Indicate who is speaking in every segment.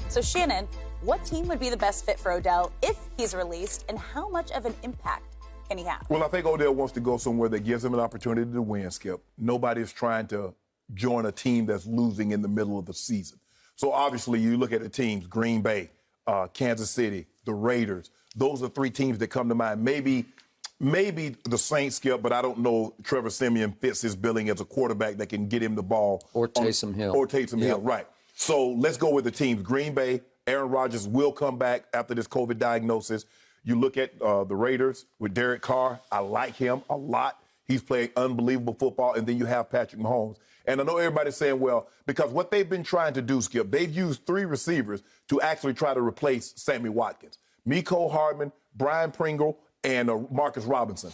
Speaker 1: So, Shannon, what team would be the best fit for Odell if he's released, and how much of an impact can he have?
Speaker 2: Well, I think Odell wants to go somewhere that gives him an opportunity to win, Skip. Nobody's trying to join a team that's losing in the middle of the season. So, obviously, you look at the teams, Green Bay, Kansas City, the Raiders. Those are three teams that come to mind. Maybe the Saints, Skip, but I don't know Trevor Siemian fits his billing as a quarterback that can get him the ball.
Speaker 3: Or Taysom Hill.
Speaker 2: Or Taysom Hill, right. So let's go with the teams. Green Bay, Aaron Rodgers will come back after this COVID diagnosis. You look at the Raiders with Derek Carr. I like him a lot. He's playing unbelievable football. And then you have Patrick Mahomes. And I know everybody's saying, well, because what they've been trying to do, Skip, they've used three receivers to actually try to replace Sammy Watkins. Mecole Hardman, Brian Pringle, and Marcus Robinson.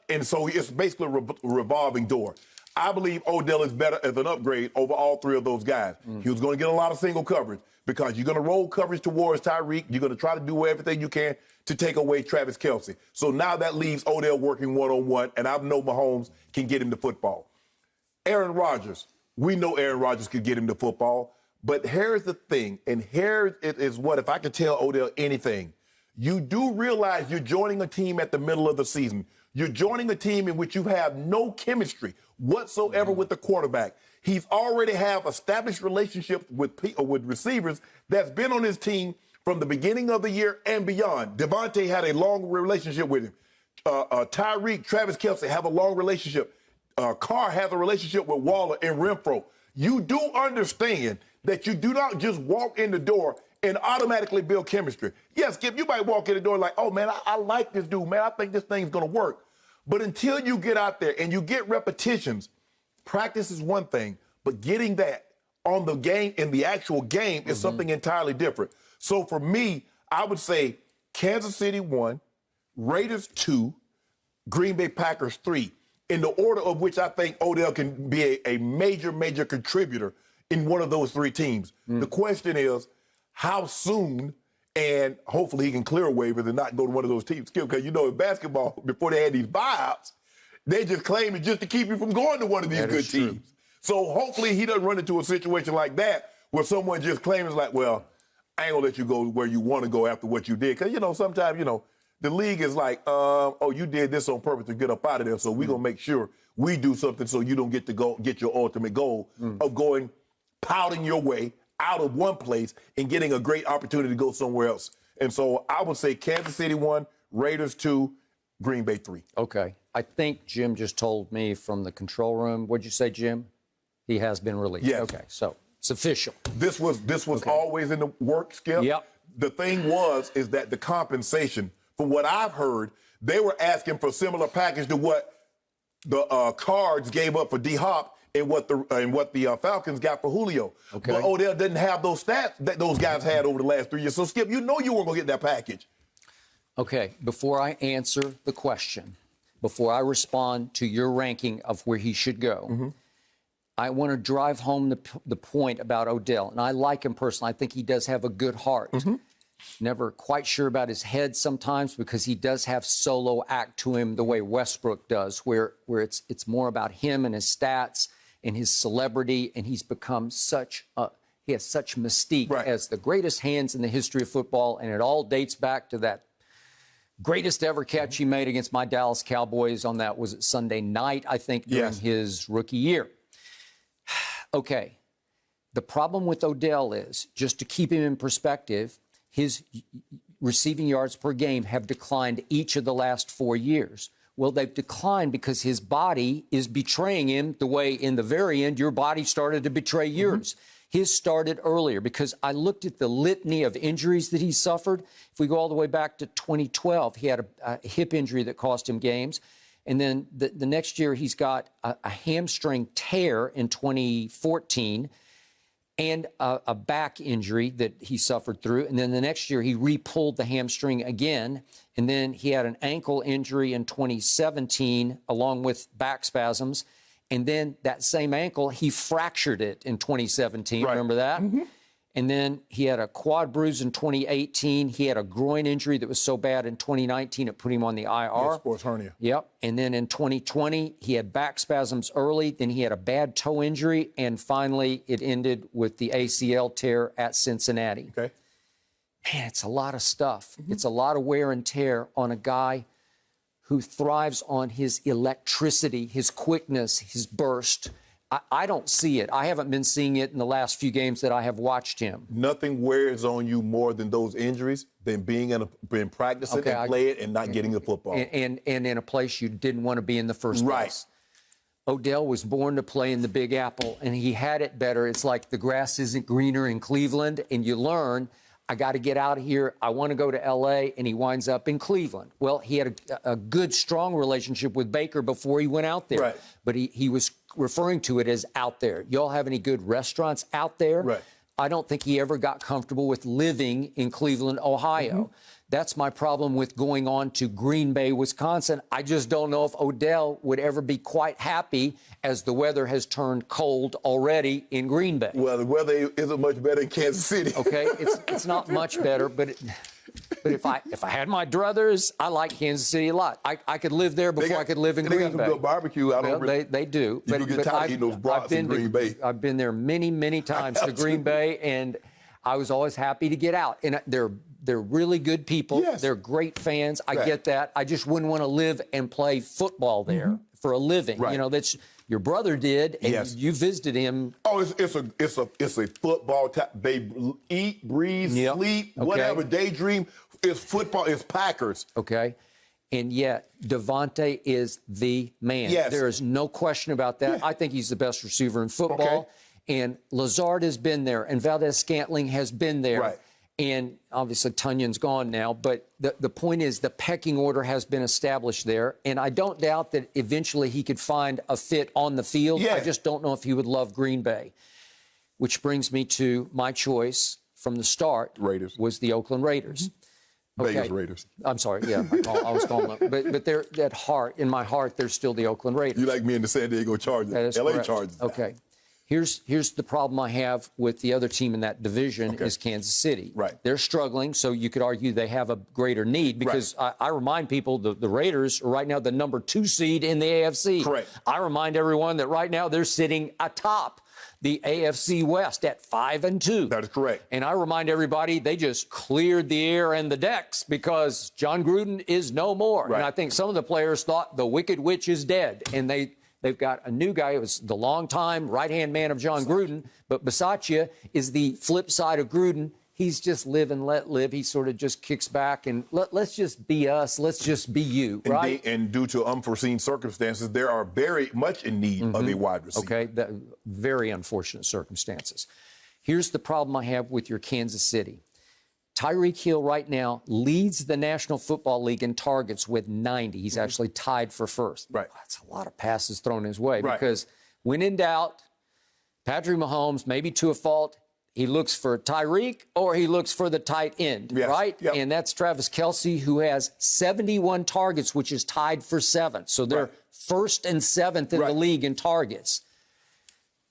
Speaker 2: And so it's basically a revolving door. I believe Odell is better as an upgrade over all three of those guys. He was going to get a lot of single coverage because you're going to roll coverage towards Tyreek. You're going to try to do everything you can to take away Travis Kelce. So now that leaves Odell working one-on-one, and I know Mahomes can get him the football. Aaron Rodgers, we know Aaron Rodgers could get him the football, but here's the thing, and here is what, if I could tell Odell anything, you do realize you're joining a team at the middle of the season. You're joining a team in which you have no chemistry whatsoever with the quarterback. He's already have established relationships with receivers that's been on his team from the beginning of the year and beyond. Devontae had a long relationship with him. Tyreek, Travis Kelce have a long relationship. Carr has a relationship with Waller and Renfro. You do understand that you do not just walk in the door and automatically build chemistry. Yes, Skip, you might walk in the door like, oh, man, I like this dude, man. I think this thing's going to work. But until you get out there and you get repetitions, practice is one thing, but getting that on the game, in the actual game, is something entirely different. So for me, I would say Kansas City 1, Raiders 2, Green Bay Packers 3, in the order of which I think Odell can be a major, major contributor in one of those three teams. The question is, how soon, and hopefully he can clear waivers and not go to one of those teams. Because you know in basketball, before they had these buyouts, they just claim it just to keep you from going to one of these good teams. So hopefully he doesn't run into a situation like that where someone just claims like, well, I ain't gonna let you go where you want to go after what you did. Because, you know, sometimes, you know, the league is like, oh, you did this on purpose to get up out of there. So we're gonna make sure we do something so you don't get to go get your ultimate goal of going, pouting your way out of one place and getting a great opportunity to go somewhere else. And so I would say Kansas City 1, Raiders 2, Green Bay 3.
Speaker 3: Okay. I think Jim just told me from the control room. What'd you say, Jim? He has been released.
Speaker 2: Yes.
Speaker 3: Okay, so it's official.
Speaker 2: This was always in the work, Skip.
Speaker 3: Yep.
Speaker 2: The thing is that the compensation, from what I've heard, they were asking for a similar package to what the Cards gave up for D-Hop and what the Falcons got for Julio.
Speaker 3: Okay.
Speaker 2: But Odell didn't have those stats that those guys had over the last 3 years. So, Skip, you know you weren't going to get that package.
Speaker 3: Okay, before I answer the question, before I respond to your ranking of where he should go, I want to drive home the point about Odell. And I like him personally. I think he does have a good heart. Never quite sure about his head sometimes because he does have solo act to him the way Westbrook does, where it's more about him and his stats and his celebrity, and he's become he has such mystique as the greatest hands in the history of football, and it all dates back to that greatest ever catch he made against my Dallas Cowboys on that, was it Sunday night, I think, during his rookie year. Okay, the problem with Odell is, just to keep him in perspective, his receiving yards per game have declined each of the last 4 years. Well, they've declined because his body is betraying him the way in the very end your body started to betray yours. His started earlier because I looked at the litany of injuries that he suffered. If we go all the way back to 2012, he had a hip injury that cost him games. And then the next year he's got a hamstring tear in 2014 and a back injury that he suffered through. And then the next year he re-pulled the hamstring again. And then he had an ankle injury in 2017 along with back spasms. And then that same ankle, he fractured it in 2017. Remember that? And then he had a quad bruise in 2018. He had a groin injury that was so bad in 2019 it put him on the IR.
Speaker 2: Yeah, sports hernia.
Speaker 3: Yep. And then in 2020, he had back spasms early. Then he had a bad toe injury. And finally, it ended with the ACL tear at Cincinnati.
Speaker 2: Okay.
Speaker 3: Man, it's a lot of stuff. It's a lot of wear and tear on a guy who thrives on his electricity, his quickness, his burst. I don't see it. I haven't been seeing it in the last few games that I have watched him.
Speaker 2: Nothing wears on you more than those injuries than being practicing and playing and not getting the football.
Speaker 3: And in a place you didn't want to be in the first place. Odell was born to play in the Big Apple, and he had it better. It's like the grass isn't greener in Cleveland, and you learn, I got to get out of here. I want to go to L.A., and he winds up in Cleveland. Well, he had a good, strong relationship with Baker before he went out there.
Speaker 2: Right.
Speaker 3: But he was referring to it as out there. Y'all have any good restaurants out there?
Speaker 2: Right.
Speaker 3: I don't think he ever got comfortable with living in Cleveland, Ohio. That's my problem with going on to Green Bay, Wisconsin. I just don't know if Odell would ever be quite happy as the weather has turned cold already in Green Bay.
Speaker 2: Well, the weather isn't much better in Kansas City.
Speaker 3: Okay, it's not much better, but if I had my druthers, I like Kansas City a lot. I could live there before I could live in Green Bay.
Speaker 2: They got some good barbecue out over.
Speaker 3: They do.
Speaker 2: You get tired of eating those brats in Green Bay.
Speaker 3: I've been there many, many times to Green Bay, and I was always happy to get out. And they're really good people.
Speaker 2: Yes.
Speaker 3: They're great fans. I get that. I just wouldn't want to live and play football there for a living.
Speaker 2: Right.
Speaker 3: You know, that's your brother did, and you visited him.
Speaker 2: Oh, it's a football. They eat, breathe, sleep, whatever, daydream. It's football. It's Packers.
Speaker 3: Okay. And yet, Devontae is the man.
Speaker 2: Yes.
Speaker 3: There is no question about that. I think he's the best receiver in football.
Speaker 2: Okay.
Speaker 3: And Lazard has been there, and Valdez-Scantling has been there.
Speaker 2: Right.
Speaker 3: And obviously, Tunyon's gone now. But the point is, the pecking order has been established there. And I don't doubt that eventually he could find a fit on the field.
Speaker 2: Yeah.
Speaker 3: I just don't know if he would love Green Bay. Which brings me to my choice from the start.
Speaker 2: Raiders.
Speaker 3: Was the Oakland Raiders.
Speaker 2: Vegas Raiders.
Speaker 3: I'm sorry. Yeah, I was calling them. But they're at heart, in my heart, they're still the Oakland Raiders.
Speaker 2: You like me in the San Diego Chargers.
Speaker 3: That is
Speaker 2: LA
Speaker 3: correct.
Speaker 2: Chargers.
Speaker 3: Okay. Here's the problem I have with the other team in that division is Kansas City.
Speaker 2: Right.
Speaker 3: They're struggling, so you could argue they have a greater need because I remind people the Raiders are right now the number 2 seed in the AFC.
Speaker 2: Correct.
Speaker 3: I remind everyone that right now they're sitting atop the AFC West at 5-2.
Speaker 2: That is correct.
Speaker 3: And I remind everybody they just cleared the air and the decks because John Gruden is no more.
Speaker 2: Right.
Speaker 3: And I think some of the players thought the Wicked Witch is dead, and they've got a new guy. It was the longtime right-hand man of John Gruden, but Bisaccia is the flip side of Gruden. He's just live and let live. He sort of just kicks back and let's just be us. Let's just be you, right?
Speaker 2: And due to unforeseen circumstances, they are very much in need of a wide receiver.
Speaker 3: Okay, very unfortunate circumstances. Here's the problem I have with your Kansas City. Tyreek Hill right now leads the National Football League in targets with 90. He's actually tied for first.
Speaker 2: Right.
Speaker 3: That's a lot of passes thrown his way
Speaker 2: Right.
Speaker 3: because when in doubt, Patrick Mahomes, maybe to a fault, he looks for Tyreek or he looks for the tight end, right?
Speaker 2: Yep.
Speaker 3: And that's Travis Kelce, who has 71 targets, which is tied for 7th. So they're first and 7th in the league in targets.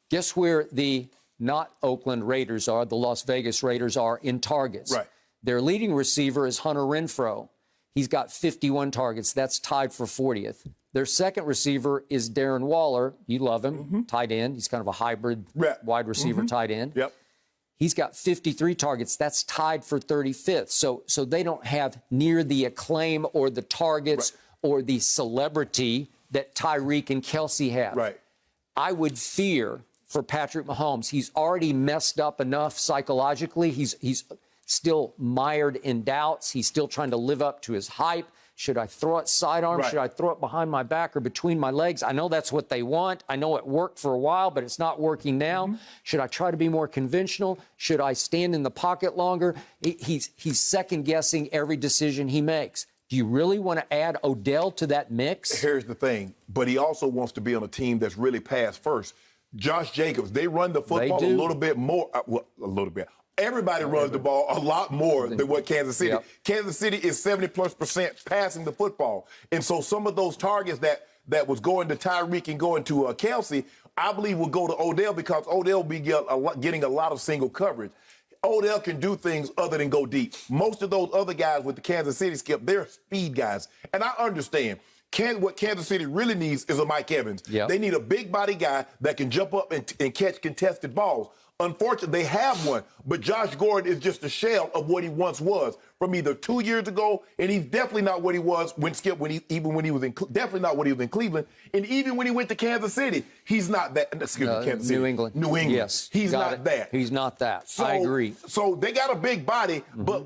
Speaker 3: Guess where the not Oakland Raiders are, the Las Vegas Raiders are in targets.
Speaker 2: Right.
Speaker 3: Their leading receiver is Hunter Renfrow. He's got 51 targets. That's tied for 40th. Their second receiver is Darren Waller. You love him, tight end. He's kind of a hybrid wide receiver tight end.
Speaker 2: Yep.
Speaker 3: He's got 53 targets. That's tied for 35th. So they don't have near the acclaim or the targets or the celebrity that Tyreek and Kelce have.
Speaker 2: Right.
Speaker 3: I would fear for Patrick Mahomes. He's already messed up enough psychologically. He's still mired in doubts. He's still trying to live up to his hype. Should I throw it sidearm? Should I throw it behind my back or between my legs? I know that's what they want. I know it worked for a while, but it's not working now. Should I try to be more conventional? Should I stand in the pocket longer? He's second-guessing every decision he makes. Do you really want to add Odell to that mix?
Speaker 2: Here's the thing. But he also wants to be on a team that's really pass first. Josh Jacobs, they run the football a little bit more. A little bit. Everybody runs the ball a lot more than what Kansas City.
Speaker 3: Yep.
Speaker 2: Kansas City is 70+% passing the football. And so some of those targets that was going to Tyreek and going to Kelce, I believe will go to Odell because Odell will be getting a lot of single coverage. Odell can do things other than go deep. Most of those other guys with the Kansas City, Skip, they're speed guys. And I understand. What Kansas City really needs is a Mike Evans.
Speaker 3: Yep.
Speaker 2: They need a big body guy that can jump up and catch contested balls. Unfortunately, they have one, but Josh Gordon is just a shell of what he once was from either 2 years ago, and he's definitely not what he was definitely not what he was in Cleveland, and even when he went to Kansas City, he's not that. Excuse me, Kansas City.
Speaker 3: New England.
Speaker 2: Yes, he's not that.
Speaker 3: He's not that.
Speaker 2: So,
Speaker 3: I agree.
Speaker 2: So they got a big body, but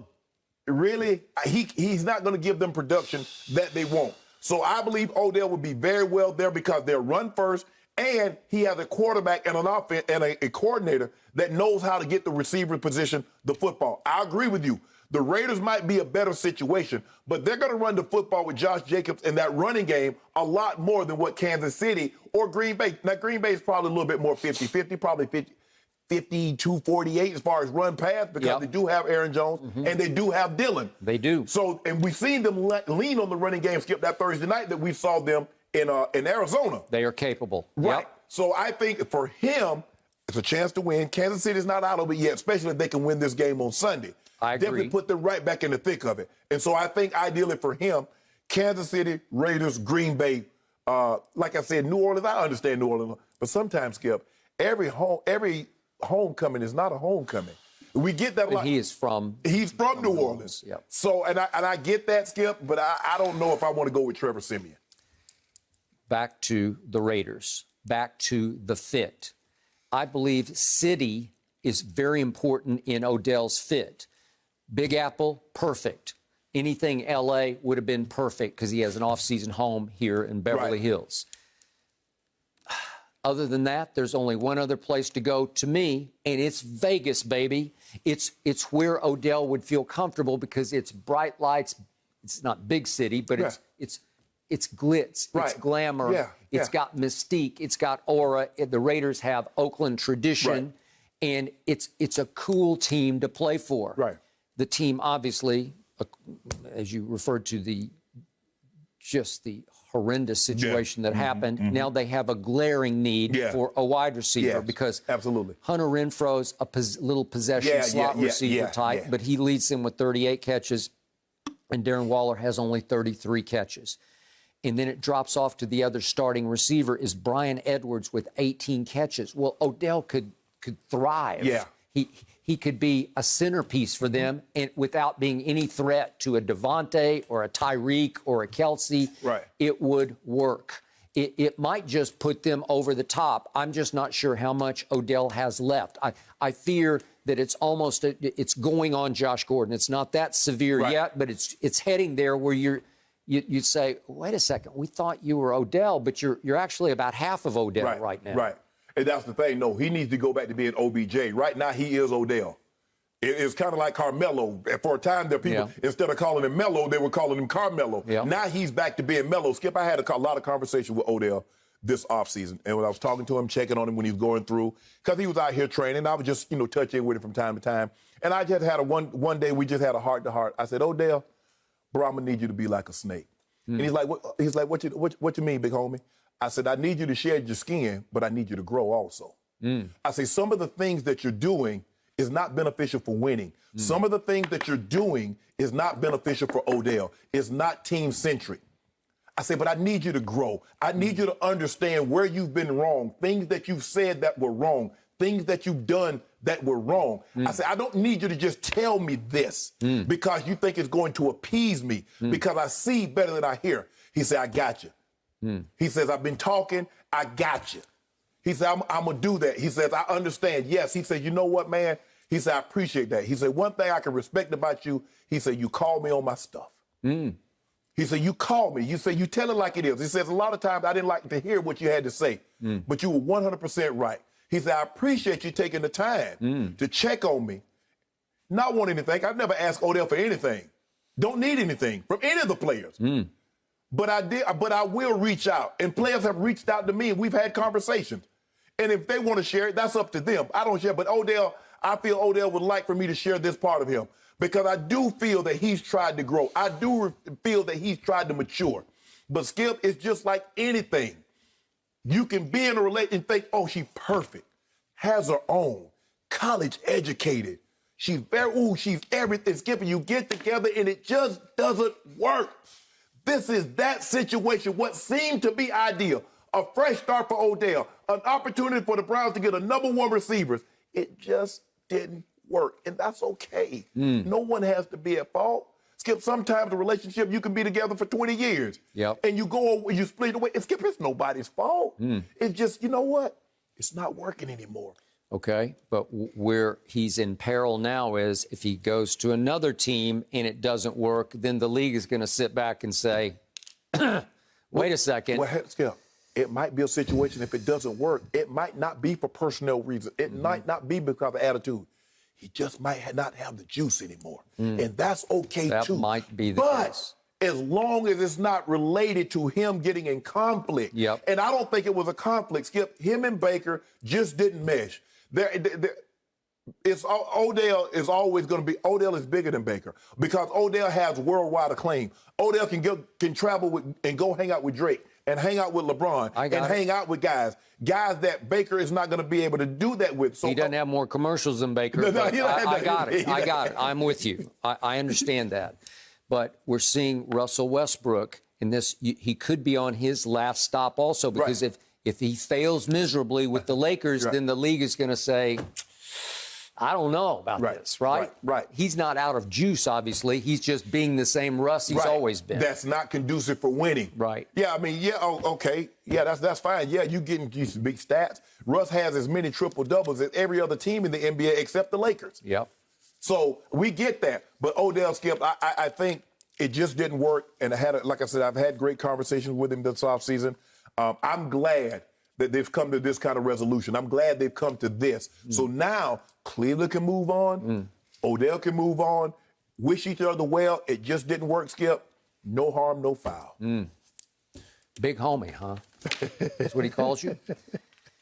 Speaker 2: really, he's not going to give them production that they want. So I believe Odell would be very well there because they're run first. And he has a quarterback and an offense and a coordinator that knows how to get the receiver position the football. I agree with you. The Raiders might be a better situation, but they're going to run the football with Josh Jacobs in that running game a lot more than what Kansas City or Green Bay. Now, Green Bay is probably a little bit more 50-50, probably 52-48 as far as run pass because they do have Aaron Jones and they do have Dillon.
Speaker 3: They do.
Speaker 2: So, and we've seen them lean on the running game, Skip, that Thursday night that we saw them in Arizona.
Speaker 3: They are capable.
Speaker 2: Right.
Speaker 3: Yep.
Speaker 2: So I think for him, it's a chance to win. Kansas City's not out of it yet, especially if they can win this game on Sunday.
Speaker 3: I agree.
Speaker 2: Definitely put them right back in the thick of it. And so I think ideally for him, Kansas City, Raiders, Green Bay, like I said, New Orleans, I understand New Orleans, but sometimes, Skip, every homecoming is not a homecoming. We get that a lot.
Speaker 3: He's from
Speaker 2: New Orleans.
Speaker 3: Yep.
Speaker 2: So, and I get that, Skip, but I don't know if I want to go with Trevor Siemian.
Speaker 3: Back to the Raiders, back to the fit. I believe city is very important in Odell's fit. Big Apple, perfect. Anything L.A. would have been perfect because he has an off-season home here in Beverly Hills. Other than that, there's only one other place to go to me, and it's Vegas, baby. It's where Odell would feel comfortable because it's bright lights. It's not big city, but it's glitz, it's glamour, it's got mystique, it's got aura. The Raiders have Oakland tradition, and it's a cool team to play for.
Speaker 2: Right.
Speaker 3: The team, obviously, as you referred to, the horrendous situation that happened. Now they have a glaring need for a wide receiver because
Speaker 2: absolutely.
Speaker 3: Hunter Renfro's a little possession slot receiver type, but he leads them with 38 catches, and Darren Waller has only 33 catches. And then it drops off to the other starting receiver is Bryan Edwards with 18 catches. Well, Odell could thrive.
Speaker 2: Yeah.
Speaker 3: He could be a centerpiece for them and without being any threat to a Devontae or a Tyreek or a Kelsey.
Speaker 2: Right.
Speaker 3: It would work. It might just put them over the top. I'm just not sure how much Odell has left. I fear that it's almost it's going on Josh Gordon. It's not that severe yet, but it's heading there where you'd say, wait a second, we thought you were Odell, but you're actually about half of Odell right now.
Speaker 2: Right. And that's the thing. No, he needs to go back to being OBJ. Right now, he is Odell. It's kind of like Carmelo. For a time, there people, instead of calling him Melo, they were calling him Carmelo. Yeah. Now he's back to being Melo. Skip, I had a lot of conversation with Odell this offseason. And when I was talking to him, checking on him when he was going through, because he was out here training, I would just, touch in with him from time to time. And I just had one day, we just had a heart-to-heart. I said, Odell, bro, I'm going to need you to be like a snake. And he's like, what you mean, big homie? I said, I need you to shed your skin, but I need you to grow also. I say, some of the things that you're doing is not beneficial for winning. Some of the things that you're doing is not beneficial for Odell. It's not team-centric. I say, but I need you to grow. I need you to understand where you've been wrong, things that you've said that were wrong, things that you've done that were wrong. I say, I don't need you to just tell me this because you think it's going to appease me because I see better than I hear. He said, I got you. He says, I've been talking, I got you. He said, I'm going to do that. He says, I understand. Yes. He said, you know what, man? He said, I appreciate that. He said, one thing I can respect about you, he said, you call me on my stuff. He said, you call me. You say, you tell it like it is. He says, a lot of times I didn't like to hear what you had to say, but you were 100% right. He said, I appreciate you taking the time to check on me. Not want anything. I've never asked Odell for anything. Don't need anything from any of the players. But I will reach out. And players have reached out to me, and we've had conversations. And if they want to share it, that's up to them. I don't share. But Odell, I feel Odell would like for me to share this part of him because I do feel that he's tried to grow. I do feel that he's tried to mature. But Skip, it's just like anything. You can be in a relationship and think, oh, she's perfect, has her own, college educated. She's she's everything. Skip, you get together and it just doesn't work. This is that situation, what seemed to be ideal. A fresh start for Odell, an opportunity for the Browns to get a #1 receiver. It just didn't work, and that's okay. No one has to be at fault. Skip, sometimes a relationship, you can be together for 20 years.
Speaker 3: Yep.
Speaker 2: And you split away. And Skip, it's nobody's fault. It's just, you know what? It's not working anymore.
Speaker 3: Okay, but where he's in peril now is if he goes to another team and it doesn't work, then the league is going to sit back and say, wait a second.
Speaker 2: Well, Skip, it might be a situation if it doesn't work. It might not be for personnel reasons. It might not be because of attitude. He just might not have the juice anymore. And that's okay, too.
Speaker 3: That might be the case.
Speaker 2: As long as it's not related to him getting in conflict.
Speaker 3: Yep.
Speaker 2: And I don't think it was a conflict, Skip. Him and Baker just didn't mesh. Odell is always going to be, Odell is bigger than Baker because Odell has worldwide acclaim. Odell can travel and go hang out with Drake and hang out with LeBron and hang out with guys that Baker is not going to be able to do that with. So
Speaker 3: he doesn't have more commercials than Baker. I got it. I got it. I'm with you. I understand that. But we're seeing Russell Westbrook in this. He could be on his last stop also because if he fails miserably with the Lakers, then the league is going to say, I don't know about this, right?
Speaker 2: Right.
Speaker 3: He's not out of juice, obviously. He's just being the same Russ he's always been.
Speaker 2: That's not conducive for winning.
Speaker 3: Right.
Speaker 2: Yeah, I mean, okay. Yeah, that's fine. Yeah, you getting these big stats. Russ has as many triple-doubles as every other team in the NBA except the Lakers.
Speaker 3: Yep.
Speaker 2: So we get that. But Odell, Skip, I think it just didn't work. And like I said, I've had great conversations with him this offseason. I'm glad that they've come to this kind of resolution. I'm glad they've come to this. So now Cleveland can move on. Odell can move on. Wish each other well. It just didn't work, Skip. No harm, no foul.
Speaker 3: Big homie, huh? That's what he calls you?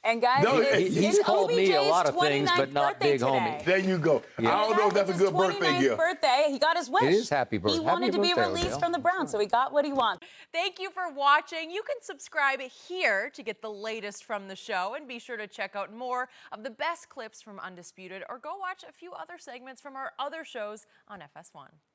Speaker 1: And guys,
Speaker 3: he's called me a lot of things, but not big homie.
Speaker 2: There you go.
Speaker 3: Yeah.
Speaker 2: I don't know if that's a good birthday gift.
Speaker 1: Birthday. He got his wish.
Speaker 3: It is happy birthday.
Speaker 1: He wanted to be released from the Browns, so he got what he wanted.
Speaker 4: Thank you for watching. You can subscribe here to get the latest from the show, and be sure to check out more of the best clips from Undisputed, or go watch a few other segments from our other shows on FS1.